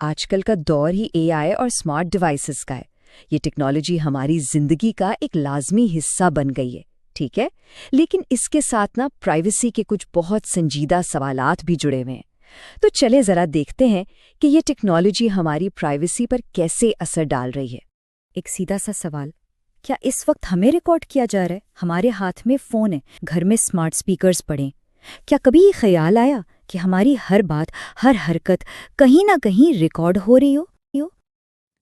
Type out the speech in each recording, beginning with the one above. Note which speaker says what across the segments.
Speaker 1: آج کل کا دور ہی AI اور اسمارٹ ڈیوائسز کا ہے۔ یہ ٹیکنالوجی ہماری زندگی کا ایک لازمی حصہ بن گئی ہے، ٹھیک ہے؟ لیکن اس کے ساتھ پرائیویسی کے کچھ بہت سنجیدہ سوالات بھی جڑے ہوئے ہیں۔ تو چلے ذرا دیکھتے ہیں کہ یہ ٹیکنالوجی ہماری پرائیویسی پر کیسے اثر ڈال رہی ہے۔
Speaker 2: ایک سیدھا سا سوال، کیا اس وقت ہمیں ریکارڈ کیا جا رہا ہے؟ ہمارے ہاتھ میں فون ہے، گھر میں اسمارٹ سپیکرز پڑیں۔ کیا کبھی یہ خیال آیا کہ ہماری ہر بات، ہر حرکت کہیں نہ کہیں ریکارڈ ہو رہی ہو؟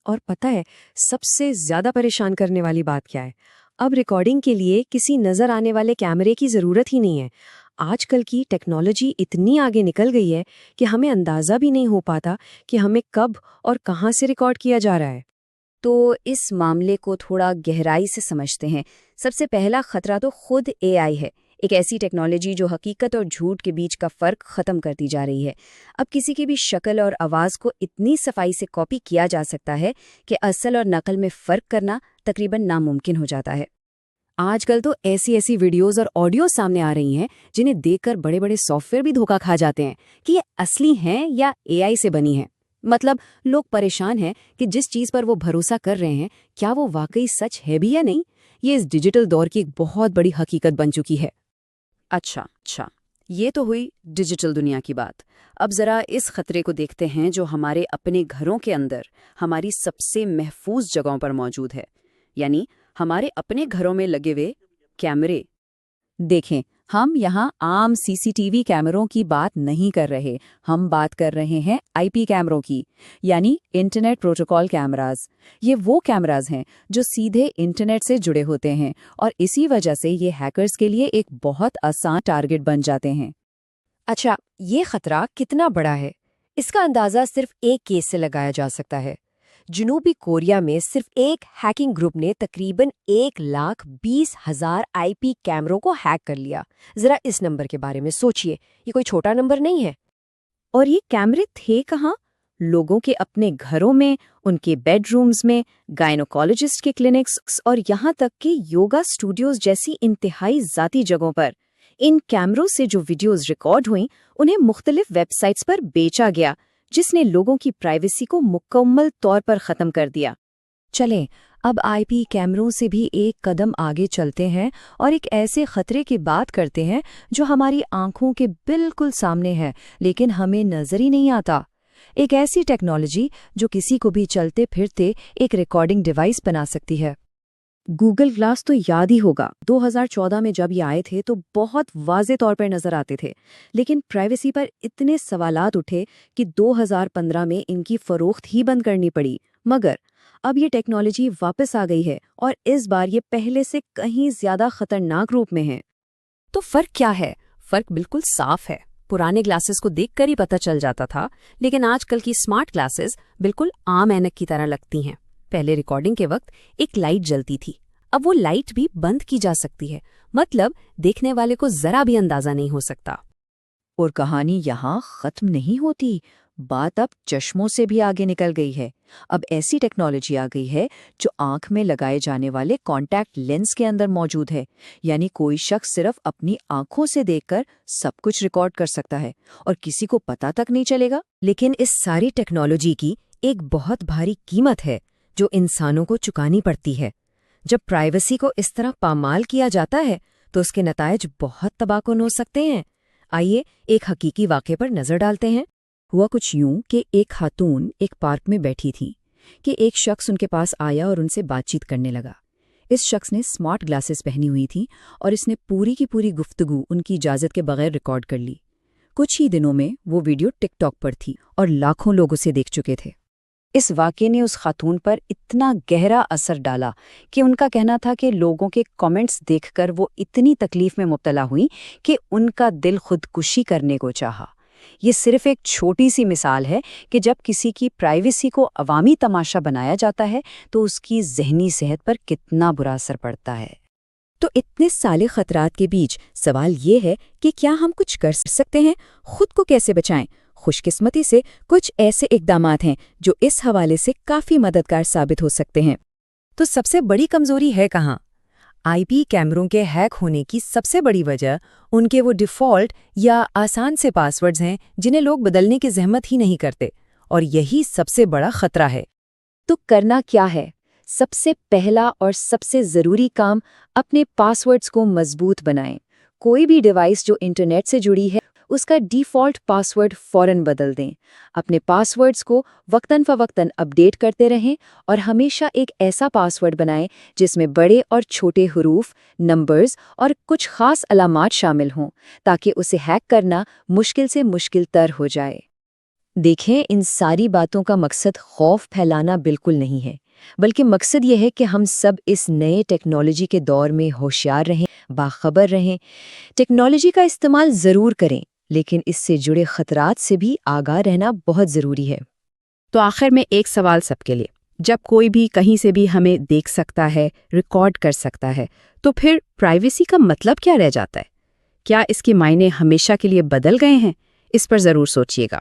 Speaker 3: اور پتہ ہے سب سے زیادہ پریشان کرنے والی بات کیا ہے؟ اب ریکارڈنگ کے لیے کسی نظر آنے والے کیمرے کی ضرورت ہی نہیں ہے۔ آج کل کی ٹیکنالوجی اتنی آگے نکل گئی ہے کہ ہمیں اندازہ بھی نہیں ہو پاتا کہ ہمیں کب اور کہاں سے ریکارڈ کیا جا رہا ہے۔
Speaker 2: تو اس معاملے کو تھوڑا گہرائی سے سمجھتے ہیں۔ سب سے پہلا خطرہ تو خود AI ہے، ایک ایسی ٹیکنالوجی جو حقیقت اور جھوٹ کے بیچ کا فرق ختم کرتی جا رہی ہے۔ اب کسی کی بھی شکل اور آواز کو اتنی صفائی سے کاپی کیا جا سکتا ہے کہ اصل اور نقل میں فرق کرنا تقریباً ناممکن ہو جاتا ہے۔
Speaker 3: آج کل تو ایسی ویڈیوز اور آڈیو سامنے آ رہی ہیں جنہیں دیکھ کر بڑے بڑے سافٹ ویئر بھی دھوکا کھا جاتے ہیں کہ یہ اصلی ہیں یا AI سے بنی ہیں۔ مطلب لوگ پریشان ہیں کہ جس چیز پر وہ بھروسہ کر رہے ہیں کیا وہ واقعی سچ ہے بھی یا نہیں۔ یہ اس ڈیجیٹل دور کی ایک بہت بڑی حقیقت بن چکی ہے۔
Speaker 1: اچھا، یہ تو ہوئی ڈیجیٹل دنیا کی بات۔ اب ذرا اس خطرے کو دیکھتے ہیں جو ہمارے اپنے گھروں کے اندر ہماری سب سے محفوظ جگہوں پر موجود ہے، یعنی ہمارے اپنے گھروں میں لگے ہوئے کیمرے۔
Speaker 4: دیکھیں، ہم یہاں عام CCTV کیمروں کی بات نہیں کر رہے، ہم بات کر رہے ہیں IP کیمروں کی، یعنی انٹرنیٹ پروٹوکول کیمراز۔ یہ وہ کیمراز ہیں جو سیدھے انٹرنیٹ سے جڑے ہوتے ہیں، اور اسی وجہ سے یہ ہیکرز کے لیے ایک بہت آسان ٹارگٹ بن جاتے ہیں۔
Speaker 3: اچھا، یہ خطرہ کتنا بڑا ہے؟ اس کا اندازہ صرف ایک کیس سے لگایا جا سکتا ہے۔ جنوبی کوریا میں صرف ایک ہیکنگ گروپ نے تقریباً 1,20,000 IP کیمروں کو ہیک کر لیا۔ ذرا اس نمبر کے بارے میں سوچئے، یہ کوئی چھوٹا نمبر نہیں ہے۔
Speaker 2: اور یہ کیمرے تھے کہاں؟ لوگوں کے اپنے گھروں میں، ان کے بیڈ رومز میں، گائنوکالوجسٹ کے کلینکس اور یہاں تک کہ یوگا اسٹوڈیوز جیسی انتہائی ذاتی جگہوں پر۔ ان کیمروں سے جو ویڈیوز ریکارڈ ہوئیں انہیں مختلف ویب سائٹس پر بیچا گیا، جس نے لوگوں کی پرائیویسی کو مکمل طور پر ختم کر دیا۔
Speaker 1: چلیں اب IP کیمروں سے بھی ایک قدم آگے چلتے ہیں اور ایک ایسے خطرے کی بات کرتے ہیں جو ہماری آنکھوں کے بالکل سامنے ہے لیکن ہمیں نظر ہی نہیں آتا۔ ایک ایسی ٹیکنالوجی جو کسی کو بھی چلتے پھرتے ایک ریکارڈنگ ڈیوائس بنا سکتی ہے۔
Speaker 3: گوگل گلاس تو یاد ہی ہوگا، 2014 میں جب یہ آئے تھے تو بہت واضح طور پر نظر آتے تھے، لیکن پرائیویسی پر اتنے سوالات اٹھے کہ 2015 میں ان کی فروخت ہی بند کرنی پڑی۔ مگر اب یہ ٹیکنالوجی واپس آ گئی ہے اور اس بار یہ پہلے سے کہیں زیادہ خطرناک روپ میں ہے۔
Speaker 4: تو فرق کیا ہے؟ فرق بالکل صاف ہے۔ پرانے گلاسز کو دیکھ کر ہی پتہ چل جاتا تھا، لیکن آج کل کی اسمارٹ گلاسز بالکل عام اینک کی طرح لگتی ہیں۔ پہلے ریکارڈنگ کے وقت ایک لائٹ جلتی تھی، اب وہ لائٹ بھی بند کی جا سکتی ہے، مطلب دیکھنے والے کو ذرا بھی اندازہ نہیں ہو سکتا۔
Speaker 1: اور کہانی یہاں ختم نہیں ہوتی، بات اب چشموں سے بھی آگے نکل گئی ہے۔ اب ایسی ٹیکنالوجی آ گئی ہے جو آنکھ میں لگائے جانے والے کانٹیکٹ لینس کے اندر موجود ہے، یعنی کوئی شخص صرف اپنی آنکھوں سے دیکھ کر سب کچھ ریکارڈ کر سکتا ہے اور کسی کو پتہ تک نہیں چلے گا۔
Speaker 3: لیکن اس ساری ٹیکنالوجی کی ایک بہت بھاری قیمت ہے جو انسانوں کو چکانی پڑتی ہے۔ جب پرائیویسی کو اس طرح پامال کیا جاتا ہے تو اس کے نتائج بہت تباہ کن ہو سکتے ہیں۔ آئیے ایک حقیقی واقعے پر نظر ڈالتے ہیں۔
Speaker 1: ہوا کچھ یوں کہ ایک خاتون ایک پارک میں بیٹھی تھی کہ ایک شخص ان کے پاس آیا اور ان سے بات چیت کرنے لگا۔ اس شخص نے اسمارٹ گلاسز پہنی ہوئی تھی اور اس نے پوری کی پوری گفتگو ان کی اجازت کے بغیر ریکارڈ کر لی۔ کچھ ہی دنوں میں وہ ویڈیو ٹک ٹاک پر تھی اور لاکھوں لوگ اسے دیکھ چکے تھے۔ اس واقعے نے اس خاتون پر اتنا گہرا اثر ڈالا کہ ان کا کہنا تھا کہ لوگوں کے کامنٹس دیکھ کر وہ اتنی تکلیف میں مبتلا ہوئیں کہ ان کا دل خودکشی کرنے کو چاہا۔ یہ صرف ایک چھوٹی سی مثال ہے کہ جب کسی کی پرائیویسی کو عوامی تماشا بنایا جاتا ہے تو اس کی ذہنی صحت پر کتنا برا اثر پڑتا ہے۔
Speaker 2: تو اتنے سارے خطرات کے بیچ سوال یہ ہے کہ کیا ہم کچھ کر سکتے ہیں؟ خود کو کیسے بچائیں؟ خوش قسمتی سے کچھ ایسے اقدامات ہیں جو اس حوالے سے کافی مددگار ثابت ہو سکتے ہیں۔
Speaker 3: تو سب سے بڑی کمزوری ہے کہاں؟ IP کیمروں کے ہیک ہونے کی سب سے بڑی وجہ ان کے وہ ڈیفالٹ یا آسان سے پاسورڈز ہیں جنہیں لوگ بدلنے کی زحمت ہی نہیں کرتے،
Speaker 4: اور یہی سب سے بڑا خطرہ ہے۔
Speaker 2: تو کرنا کیا ہے؟ سب سے پہلا اور سب سے ضروری کام اپنے پاسورڈز کو مضبوط بنائیں۔ کوئی بھی ڈیوائس جو انٹرنیٹ سے جڑی ہے اس کا ڈیفالٹ پاسورڈ فوراً بدل دیں۔ اپنے پاسورڈز کو وقتاً فوقتاً اپڈیٹ کرتے رہیں اور ہمیشہ ایک ایسا پاسورڈ بنائیں جس میں بڑے اور چھوٹے حروف، نمبرز اور کچھ خاص علامات شامل ہوں تاکہ اسے ہیک کرنا مشکل سے مشکل تر ہو جائے۔ دیکھیں، ان ساری باتوں کا مقصد خوف پھیلانا بالکل نہیں ہے، بلکہ مقصد یہ ہے کہ ہم سب اس نئے ٹیکنالوجی کے دور میں ہوشیار رہیں، باخبر رہیں۔ ٹیکنالوجی کا استعمال ضرور کریں، لیکن اس سے جڑے خطرات سے بھی آگاہ رہنا بہت ضروری ہے۔
Speaker 3: تو آخر میں ایک سوال سب کے لیے، جب کوئی بھی کہیں سے بھی ہمیں دیکھ سکتا ہے، ریکارڈ کر سکتا ہے، تو پھر پرائیویسی کا مطلب کیا رہ جاتا ہے؟ کیا اس کے معنی ہمیشہ کے لیے بدل گئے ہیں؟ اس پر ضرور سوچیے گا۔